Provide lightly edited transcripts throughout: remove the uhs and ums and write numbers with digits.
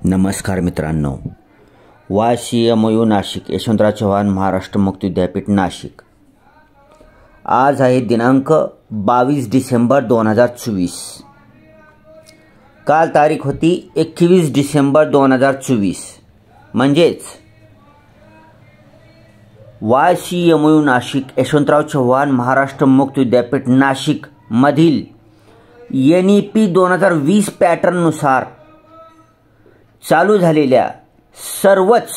नमस्कार मित्रांनो, YCMU नाशिक, यशवंतराव चव्हाण महाराष्ट्र मुक्त विद्यापीठ नाशिक। आज आहे दिनांक 22 डिसेंबर 2024। काल तारीख होती 21 डिसेंबर 2024। म्हणजेच YCMU नाशिक, यशवंतराव चव्हाण महाराष्ट्र मुक्त विद्यापीठ नाशिक मधील NEP 2020 पॅटर्ननुसार चालू झालेल्या सर्वच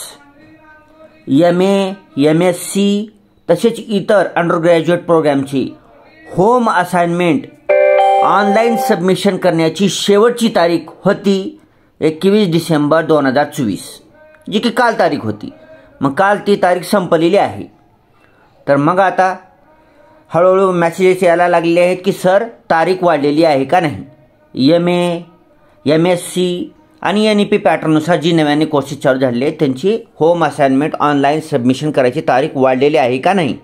MA, MSc तसेच इतर अंडरग्रॅज्युएट प्रोग्रामची होम असाइनमेंट ऑनलाइन सबमिशन करण्याची शेवटची तारीख होती 21 डिसेंबर 2024, जी की काल तारीख होती। मग काल ती तारीख संपलेली आहे। तर मग आता हळूहळू मेसेजेस यायला लागलेले आहेत की सर तारीख वाढलेली आहे का नाही। MA, MSc आणि NEP पॅटर्ननुसार जी नव्याने कोर्सेस चालू झालेले आहेत त्यांची होम असाइनमेंट ऑनलाइन सबमिशन करायची तारीख वाढलेली आहे का नाही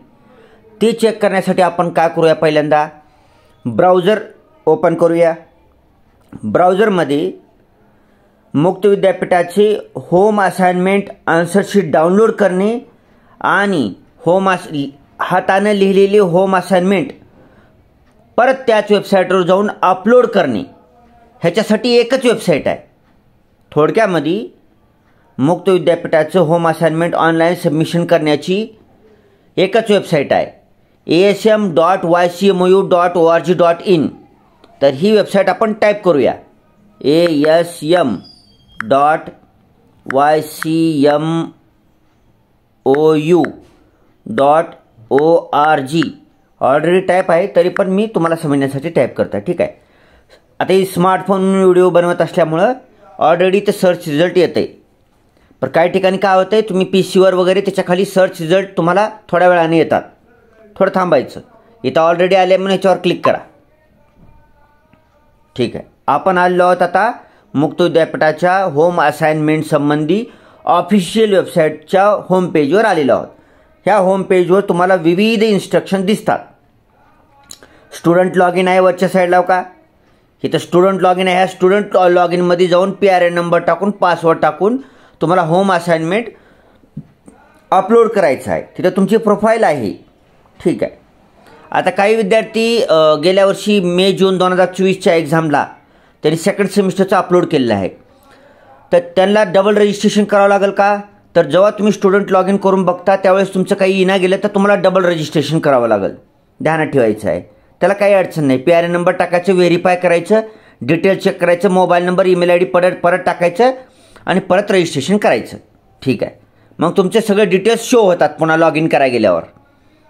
ते चेक करण्यासाठी आपण काय करूया, पहिल्यांदा ब्राउझर ओपन करूया। ब्राउझरमध्ये मुक्त विद्यापीठाचे home assignment answer sheet download करणे आणि हाताने लिहिलेली होम असाइनमेंट परत त्याच वेबसाईटवर जाऊन अपलोड करणे, ह्याच्यासाठी एकच वेबसाईट आहे। थोडक्यामध्ये मुक्त विद्यापीठाचं होम असाइनमेंट ऑनलाइन सबमिशन करण्याची एकच वेबसाईट आहे, asm.ycmu.org.in। तर ही वेबसाईट आपण टाईप करूया, asm.ycmu.org। ऑलरेडी टाईप आहे तरी पण मी तुम्हाला समजण्यासाठी टाईप करतो, ठीक आहे। आता ही स्मार्टफोन व्हिडिओ बनवत असल्यामुळं ऑलरेडी ते सर्च रिझल्ट येते, पण काही ठिकाणी काय होतं आहे, तुम्ही PCवर वगैरे त्याच्या खाली सर्च रिझल्ट तुम्हाला थोड्या वेळाने येतात, थोडं थांबायचं। इथं ऑलरेडी आले म्हणून याच्यावर क्लिक करा, ठीक आहे। आपण आलो आहोत आता मुक्त विद्यापीठाच्या होम असाइनमेंट संबंधी ऑफिशियल वेबसाईटच्या होम पेजवर आलेलो आहोत। ह्या होम पेजवर तुम्हाला विविध इन्स्ट्रक्शन दिसतात। स्टुडंट लॉग इन आहे वरच्या साईडला का, इथं स्टुडंट लॉग इन आहे। ह्या स्टुडंट लॉग इनमध्ये जाऊन PRN नंबर टाकून पासवर्ड टाकून तुम्हाला होम असाइनमेंट अपलोड करायचं आहे। तिथं तुमची प्रोफाईल आहे, ठीक आहे। आता काही विद्यार्थी गेल्या वर्षी मे जून 2024च्या एक्झामला त्यांनी सेकंड सेमिस्टरचं अपलोड केलेलं आहे, तर त्यांना डबल रजिस्ट्रेशन करावं लागेल का, तर जेव्हा तुम्ही स्टुडंट लॉग इन करून बघता त्यावेळेस तुमचं काही येणं गेलं तर तुम्हाला डबल रजिस्ट्रेशन करावं लागेल, ध्यानात ठेवायचं आहे। त्याला काही अडचण नाही, PRN नंबर टाकायचं, व्हेरीफाय करायचं, डिटेल चेक करायचं, मोबाईल नंबर, ईमेल ID परत टाकायचं आणि परत रजिस्ट्रेशन करायचं, ठीक आहे। मग तुमचे सगळे डिटेल्स शो होतात पुन्हा लॉग इन करायला गेल्यावर,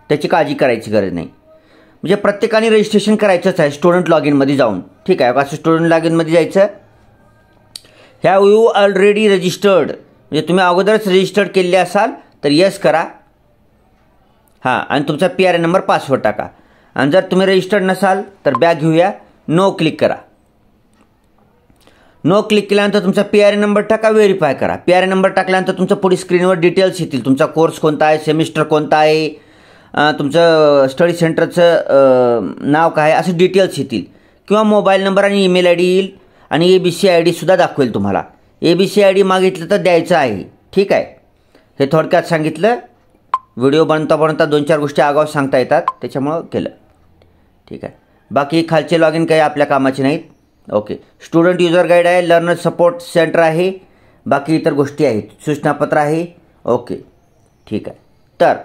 त्याची काळजी करायची गरज नाही। म्हणजे प्रत्येकाने रजिस्ट्रेशन करायचंच आहे स्टुडंट लॉग इनमध्ये जाऊन, ठीक आहे। असं स्टुडंट लॉग इनमध्ये जायचं, हॅव यू ऑलरेडी रजिस्टर्ड, म्हणजे तुम्ही अगोदरच रजिस्टर्ड केले असाल तर येस करा, हां, आणि तुमचा PRN नंबर पासवर्ड टाका। आणि जर तुम्ही रजिस्टर्ड नसाल तर बॅक घेऊया, नो क्लिक करा। नो क्लिक केल्यानंतर तुमचा PRN नंबर टाका, व्हेरीफाय करा। PRN नंबर टाकल्यानंतर तुमचं पुढे स्क्रीनवर डिटेल्स येतील, तुमचा कोर्स कोणता आहे, सेमिस्टर कोणता आहे, तुमचं स्टडी सेंटरचं नाव काय आहे, असे डिटेल्स येतील, किंवा मोबाईल नंबर आणि ईमेल ID येईल आणि ABC ID सुद्धा दाखवेल तुम्हाला। ABC ID मागितलं तर द्यायचं आहे, ठीक आहे। हे थोडक्यात सांगितलं, व्हिडिओ बनता 2-4 गोष्टी आगाऊ सांगता येतात त्याच्यामुळं केलं, ठीक आहे। बाकी खालचे लॉग इन काही आपल्या कामाचे नाहीत, ओके। स्टुडंट युजर गाईड आहे, लर्नर सपोर्ट सेंटर आहे, बाकी इतर गोष्टी आहेत, सूचनापत्र आहे, ओके, ठीक आहे। तर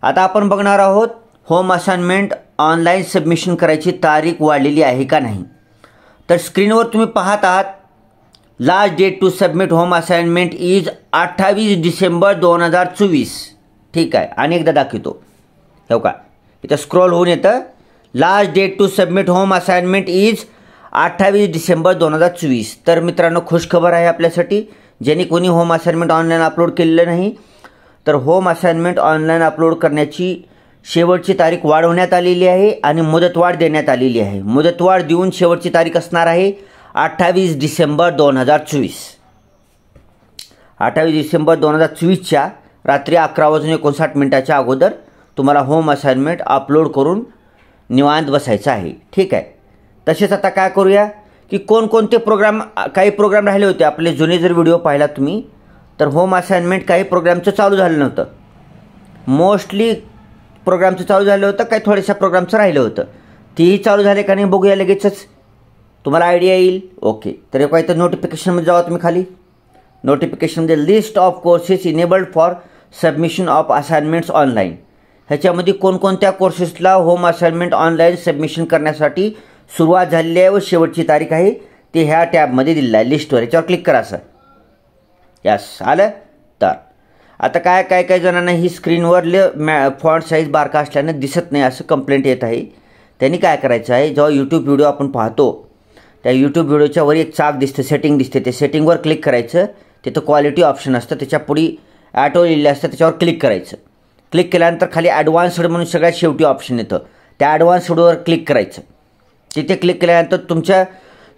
आता आपण बघणार आहोत होम असाइनमेंट ऑनलाइन सबमिशन करायची तारीख वाढलेली आहे का नाही। तर स्क्रीनवर तुम्ही पाहत आहात, last date to submit home assignment is 28 December 2024, ठीक आहे। आणि एकदा दाखवतो, हो का, इथं स्क्रॉल होऊन येतं, last date to submit home assignment is 28 December 2024। तर मित्रांनो, खुशखबर आहे आपल्यासाठी, ज्यांनी कोणी होम असाइनमेंट ऑनलाइन अपलोड केलेलं नाही तर होम असाइनमेंट ऑनलाइन अपलोड करण्याची शेवटची तारीख वाढवण्यात आलेली आहे आणि मुदतवाढ देण्यात आलेली आहे। मुदतवाढ देऊन शेवटची तारीख असणार आहे 28 डिसेंबर 2024। 28 डिसेंबर 2024च्या रात्री 11:59 अगोदर तुम्हाला होम असाइनमेंट अपलोड करून निवांत बसायचं आहे, ठीक आहे। तसेच आता काय करूया की कोणकोणते प्रोग्राम, काही प्रोग्राम राहिले होते आपले जुने जर व्हिडिओ पाहिला तुम्ही तर होम असाइनमेंट काही प्रोग्रामचं चालू झालं नव्हतं, मोस्टली प्रोग्रामचं चालू झालं होतं, काही थोड्याशा प्रोग्रामचं राहिलं होतं. तीही चालू झाले का नाही बघूया लगेचच, तुम्हाला आयडिया येईल. ओके, तर एक तर नोटिफिकेशनमध्ये जावा तुम्ही. खाली नोटिफिकेशनमध्ये list of courses enabled for submission of assignments online, ह्याच्यामध्ये कोणकोणत्या कोर्सेसला होम असाइनमेंट ऑनलाईन सबमिशन करण्यासाठी सुरुवात झालेली आहे व शेवटची तारीख आहे ते ह्या टॅबमध्ये दिलेलं आहे लिस्टवर. याच्यावर क्लिक करा सर. यस, आलं. तर आता काय जणांना ही स्क्रीनवर फॉन्ट साईज बारका असल्याने दिसत नाही असं कंप्लेंट येत आहे. त्यांनी काय करायचं आहे, जेव्हा यूट्यूब व्हिडिओ आपण पाहतो त्या यूट्यूब व्हिडिओच्या वर एक चाक दिसते, सेटिंग दिसते, ते सेटिंगवर क्लिक करायचं. तिथं क्वालिटी ऑप्शन असतं, त्याच्या पुढे ॲटो लिहिलं असतं, त्याच्यावर क्लिक करायचं. क्लिक केल्यानंतर खाली ॲडव्हान्स्ड म्हणून सगळ्यात शेवटी ऑप्शन येतं, त्या ॲडव्हान्स्डवर क्लिक करायचं. तिथे क्लिक केल्यानंतर तुमच्या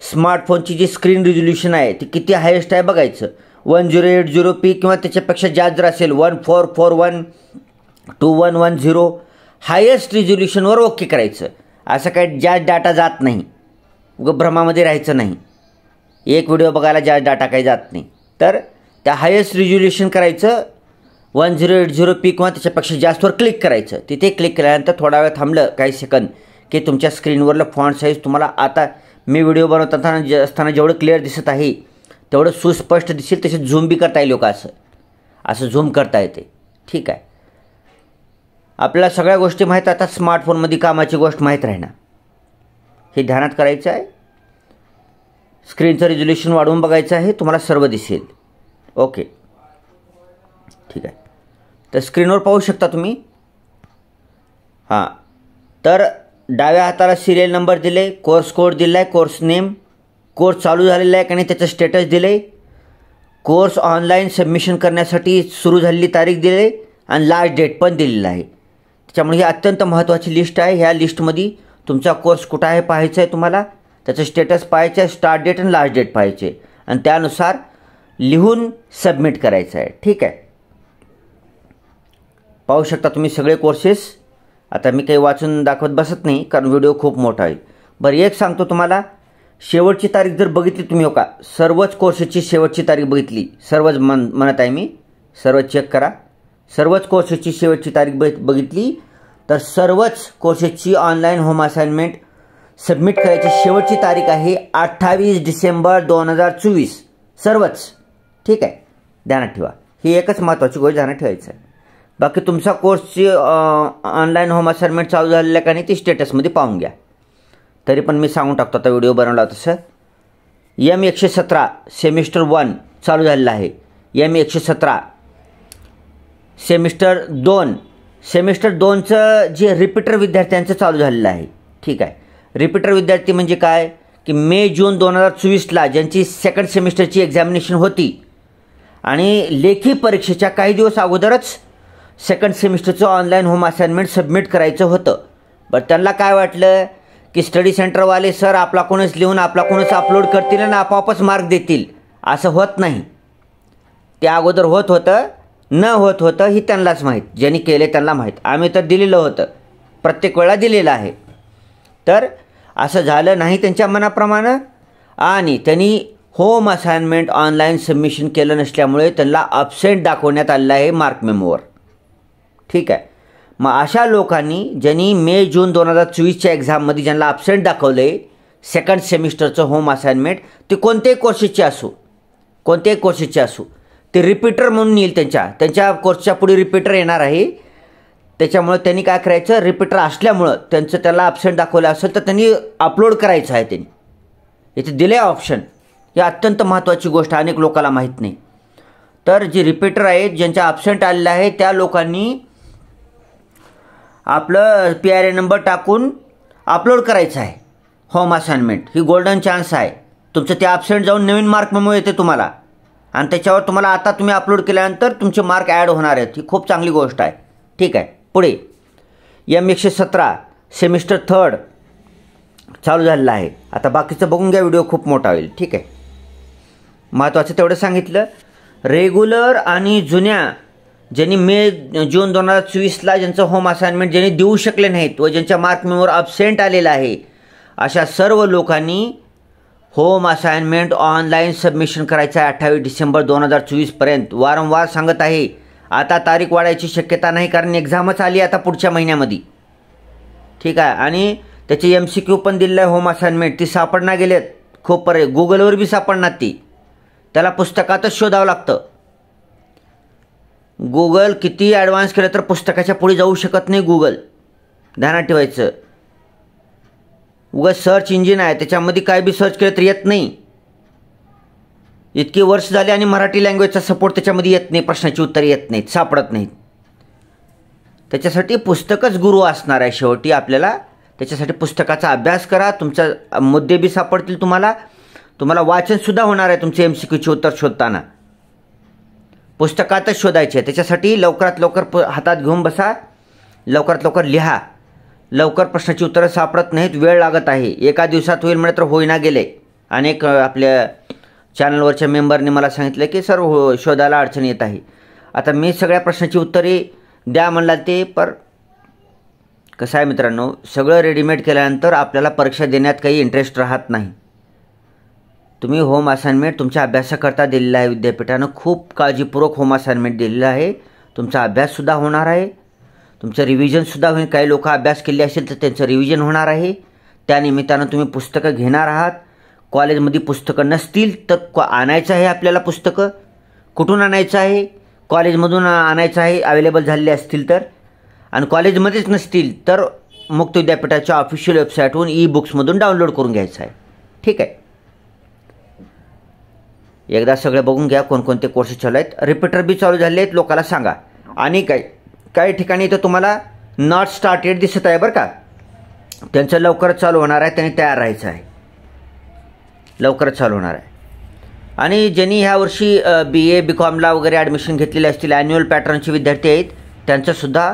स्मार्टफोनची जी स्क्रीन रिझोल्युशन आहे ती किती हायेस्ट आहे बघायचं. 1080p किंवा त्याच्यापेक्षा जास्त जर असेल 1441 2110 हायेस्ट रिझोल्युशनवर ओके करायचं. असं काही जास्त डाटा जात नाही, उगं भ्रमामध्ये राहायचं नाही. एक व्हिडिओ बघायला जास्त डाटा काही जात नाही, तर त्या हायेस्ट रिझोल्युशन करायचं 1080p किंवा त्याच्यापेक्षा जास्तवर क्लिक करायचं. तिथे क्लिक केल्यानंतर थोडा वेळ थांबलं काही सेकंद की तुमच्या स्क्रीनवरलं फॉन्ट साईज तुम्हाला आता मी व्हिडिओ बनवत असताना जेवढं क्लिअर दिसत आहे तेवढं सुस्पष्ट दिसेल. तसे झूम बी करता येईल का, असं झूम करता येते. ठीक आहे, आपल्याला सगळ्या गोष्टी माहीत आता स्मार्टफोनमध्ये कामाची गोष्ट माहीत राहणार, हे ध्यानात करायचं आहे. स्क्रीनचं रिझोल्युशन वाढवून बघायचं आहे, तुम्हाला सर्व दिसेल. ओके, ठीक आहे. तर स्क्रीनवर पाहू शकता तुम्ही. हां, तर डाव्या हाताला सिरियल नंबर दिले, कोर्स कोड दिला आहे, कोर्स नेम, कोर्स चालू झालेला आहे का नाही त्याचं स्टेटस दिले, कोर्स ऑनलाईन सबमिशन करण्यासाठी सुरू झालेली तारीख दिली आणि लास्ट डेट पण दिलेला आहे. त्याच्यामुळे ही अत्यंत महत्त्वाची लिस्ट आहे. ह्या लिस्टमध्ये तुमचा कोर्स कुठं आहे पाहायचं आहे, तुम्हाला त्याचं स्टेटस पाहायचं आहे, स्टार्ट डेट आणि लास्ट डेट पाहायचे आणि त्यानुसार लिहून सबमिट करायचं आहे. ठीक आहे, पाहू शकता तुम्ही सगळे कोर्सेस. आता मी काही वाचून दाखवत बसत नाही कारण व्हिडिओ खूप मोठा आहे. बरं, एक सांगतो तुम्हाला, शेवटची तारीख जर बघितली तुम्ही, हो का, सर्वच कोर्सेसची शेवटची तारीख बघितली, सर्वच म्हणत आहे मी, सर्व चेक करा. सर्वच कोर्सेसची शेवटची तारीख बघितली तर सर्वच कोर्सेसची ऑनलाईन होम असाइनमेंट सबमिट करायची शेवटची तारीख आहे 28 डिसेंबर 2024. सर्वच. ठीक आहे, ध्यानात ठेवा. ही एकच महत्त्वाची गोष्ट ध्यानात ठेवायचं आहे. बाकी तुमचा कोर्सची ऑनलाईन होम असाइनमेंट चालू झालेलं आहे का नाही ती स्टेटसमध्ये पाहून घ्या. तरी पण मी सांगून टाकतो आता व्हिडिओ बनवला तसं. M117 सेमिस्टर 1 चालू झालेलं आहे. M117 सेमिस्टर 2चं जे रिपीटर विद्यार्थ्यांचं चालू झालेलं आहे. ठीक आहे, रिपीटर विद्यार्थी म्हणजे काय की मे जून 2024ला ज्यांची सेकंड सेमिस्टरची एक्झामिनेशन होती आणि लेखी परीक्षेच्या काही दिवस अगोदरच सेकंड सेमिस्टरचं ऑनलाईन होम असाइनमेंट सबमिट करायचं होतं. बरं, त्यांना काय वाटलं की स्टडी सेंटरवाले सर आपल्याकडूनच लिहून आपल्याकडूनच अपलोड करतील आणि आपोआपच मार्क देतील. असं होत नाही. ते अगोदर होत होतं, न होत होतं ही त्यांनाच माहीत, ज्यांनी केले त्यांना माहीत. आम्ही तर दिलेलं होतं, प्रत्येक वेळा दिलेलं आहे. तर असं झालं नाही त्यांच्या मनाप्रमाणे आणि त्यांनी होम असाइनमेंट ऑनलाईन सबमिशन केलं नसल्यामुळे त्यांना ॲब्सेंट दाखवण्यात आलेलं आहे मार्क मेमोवर. ठीक आहे, मग अशा लोकांनी ज्यांनी मे जून 2024च्या एक्झाममध्ये ज्यांना ॲब्सेंट दाखवले सेकंड सेमिस्टरचं होम असाइनमेंट, ते कोणत्याही कोर्सेसचे असो, ते रिपीटर म्हणून येईल. त्यांच्या कोर्सच्या पुढे रिपीटर येणार आहे. त्याच्यामुळे त्यांनी काय करायचं, रिपीटर असल्यामुळं त्याला ॲब्सेंट दाखवलं असेल तर त्यांनी अपलोड करायचं आहे. त्यांनी इथे दिले ऑप्शन. ही अत्यंत महत्त्वाची गोष्ट अनेक लोकांना माहीत नाही. तर जे रिपीटर आहेत ज्यांच्या ॲब्सेंट आलेलं आहे त्या लोकांनी आपलं PRA नंबर टाकून अपलोड करायचं आहे होम असाइनमेंट. ही गोल्डन चान्स आहे. तुमचं ते ॲब्सेंट जाऊन नवीन मार्क मेमो येते तुम्हाला आणि त्याच्यावर तुम्हाला आता तुम्ही अपलोड केल्यानंतर तुमचे मार्क ॲड होणार आहेत. ही खूप चांगली गोष्ट आहे. ठीक आहे, पुढे M117 सेमिस्टर 3 चालू झालेला आहे. आता बाकीचं बघून घ्या, व्हिडिओ खूप मोठा होईल. ठीक आहे, महत्त्वाचं तेवढं सांगितलं. रेग्युलर आणि जुन्या ज्यांनी मे जून 2024ला ज्यांचं होम असाइनमेंट ज्यांनी देऊ शकले नाहीत व ज्यांच्या मार्क मेमोवर ॲब्सेंट आलेला आहे अशा सर्व लोकांनी होम असाइनमेंट ऑनलाईन सबमिशन करायचं आहे 28 डिसेंबर 2024पर्यंत. वारंवार सांगत आहे, आता तारीख वाढायची शक्यता नाही, कारण एक्झामच आली आता पुढच्या महिन्यामध्ये. ठीक आहे. आणि त्याची MCQ पण दिलेलं आहे होम असाइनमेंट, ती सापडणार गेलेत खूप पर्याय, गुगलवर बी सापडणार ती, त्याला पुस्तकातच शोधावं लागतं. गुगल किती ॲडव्हान्स केलं तर पुस्तकाच्या पुढे जाऊ शकत नाही गुगल, ध्यानात ठेवायचं. उगाच सर्च इंजिन आहे, त्याच्यामध्ये काय बी सर्च केलं तर येत नाही. इतकी वर्ष झाली आणि मराठी लँग्वेजचा सपोर्ट त्याच्यामध्ये येत नाही, प्रश्नाची उत्तरे येत नाहीत, सापडत नाहीत. त्याच्यासाठी पुस्तकच गुरु असणार आहे शेवटी आपल्याला. त्याच्यासाठी पुस्तकाचा अभ्यास करा, तुमचा मुद्दे बी सापडतील तुम्हाला वाचनसुद्धा होणार आहे तुमचे MCQचे उत्तर शोधताना. पुस्तकातच शोधायचे. त्याच्यासाठी लवकरात लवकर हातात घेऊन बसा, लवकरात लवकर लिहा. लवकर प्रश्नाची उत्तरं सापडत नाहीत, वेळ लागत आहे. एका दिवसात होईल म्हणे तर होईना गेले. अनेक आपल्या चॅनलवरच्या मेंबरने मला सांगितलं की सर शोधायला अडचण येत आहे. आता मी सगळ्या प्रश्नाची उत्तरे द्या म्हणला ते, पर कसं आहे मित्रांनो, सगळं रेडीमेड केल्यानंतर आपल्याला परीक्षा देण्यात काही इंटरेस्ट राहत नाही. तुम्ही होम असाइनमेंट तुमच्या अभ्यासाकरता दिलेला आहे, विद्यापीठानं खूप काळजीपूर्वक होम असाइनमेंट दिलेलं आहे. तुमचा अभ्याससुद्धा होणार आहे, तुमचं रिव्हिजनसुद्धा होईल. काही लोक अभ्यास केले असेल तर त्यांचं रिव्हिजन होणार आहे. त्यानिमित्तानं तुम्ही पुस्तकं घेणार आहात. कॉलेजमध्ये पुस्तकं नसतील तर आणायचं आहे आपल्याला. पुस्तकं कुठून आणायचं आहे? कॉलेजमधून आणायचं आहे, अवेलेबल झालेले असतील तर. आणि कॉलेजमध्येच नसतील तर मुक्त विद्यापीठाच्या ऑफिशियल वेबसाईटवरून ई-बुक्समधून डाउनलोड करून घ्यायचं आहे. ठीक आहे. एकदा सगळं बघून घ्या कोणकोणते कोर्सेस चालू आहेत. रिपीटर बी चालू झाले आहेत, लोकांना सांगा. आणि काही ठिकाणी तर तुम्हाला नॉट स्टार्टेड दिसत आहे बरं का, त्यांचं लवकरच चालू होणार आहे, त्यांनी तयार राहायचं आहे, लवकरच चालू होणार आहे. आणि ज्यांनी ह्या वर्षी BA BComला वगैरे ॲडमिशन घेतलेले असतील, ॲन्युअल पॅटर्नचे विद्यार्थी आहेत, त्यांचंसुद्धा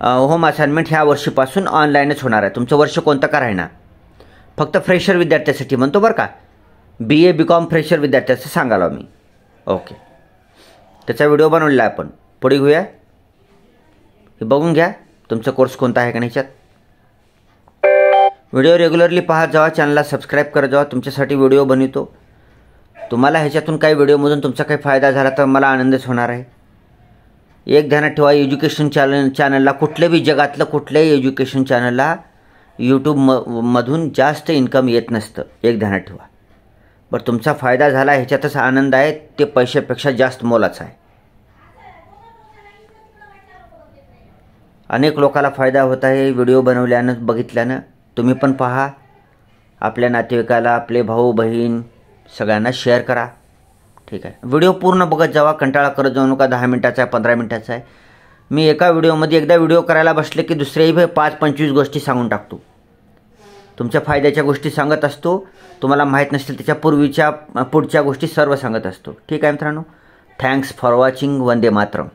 होम असाइनमेंट ह्या वर्षीपासून ऑनलाईनच होणार आहे. तुमचं वर्ष कोणतं का राहीना, फक्त फ्रेशर विद्यार्थ्यासाठी म्हणतो बरं का, BA BCom फ्रेशर विद्यार्थ्याचं सांगायला मी. ओके, त्याचा व्हिडिओ बनवलेला आहे आपण, पुढे घेऊया. हे बघून घ्या तुमचा कोर्स कोणता आहे का नाही. व्हिडिओ रेग्युलरली पाहत जावा, चॅनलला सबस्क्राईब करत जावा, तुमच्यासाठी व्हिडिओ बनवतो. तुम्हाला ह्याच्यातून काही व्हिडिओमधून तुमचा काही फायदा झाला तर मला आनंदच होणार आहे. एक ध्यानात ठेवा, एज्युकेशन चॅनलला कुठल्याही जगातलं कुठल्याही एज्युकेशन चॅनलला यूट्यूबमधून जास्त इन्कम येत नसतं, एक ध्यानात ठेवा. बरं, तुमचा फायदा झाला ह्याच्यातच आनंद आहे, ते पैशापेक्षा जास्त मोलाचं आहे. अनेक लोकांना फायदा होत आहे व्हिडिओ बनवल्यानं, बघितल्यानं. तुम्ही पण पहा, आपल्या नातेवाईकाला, आपले भाऊ बहीण सगळ्यांना शेअर करा. ठीक आहे. व्हिडिओ पूर्ण बघत जावा, कंटाळा करत जाऊ नका. 10 मिनिटाचा आहे, 15 मिनिटाचा आहे. मी एका व्हिडिओमध्ये एकदा व्हिडिओ करायला बसले की दुसऱ्याही 5-25 गोष्टी सांगून टाकतो. तुमच्या फायद्याच्या गोष्टी सांगत असतो, तुम्हाला माहीत नसतील त्याच्या पुढच्या गोष्टी सर्व सांगत असतो. ठीक आहे मित्रांनो, thanks for watching. Vande Mataram.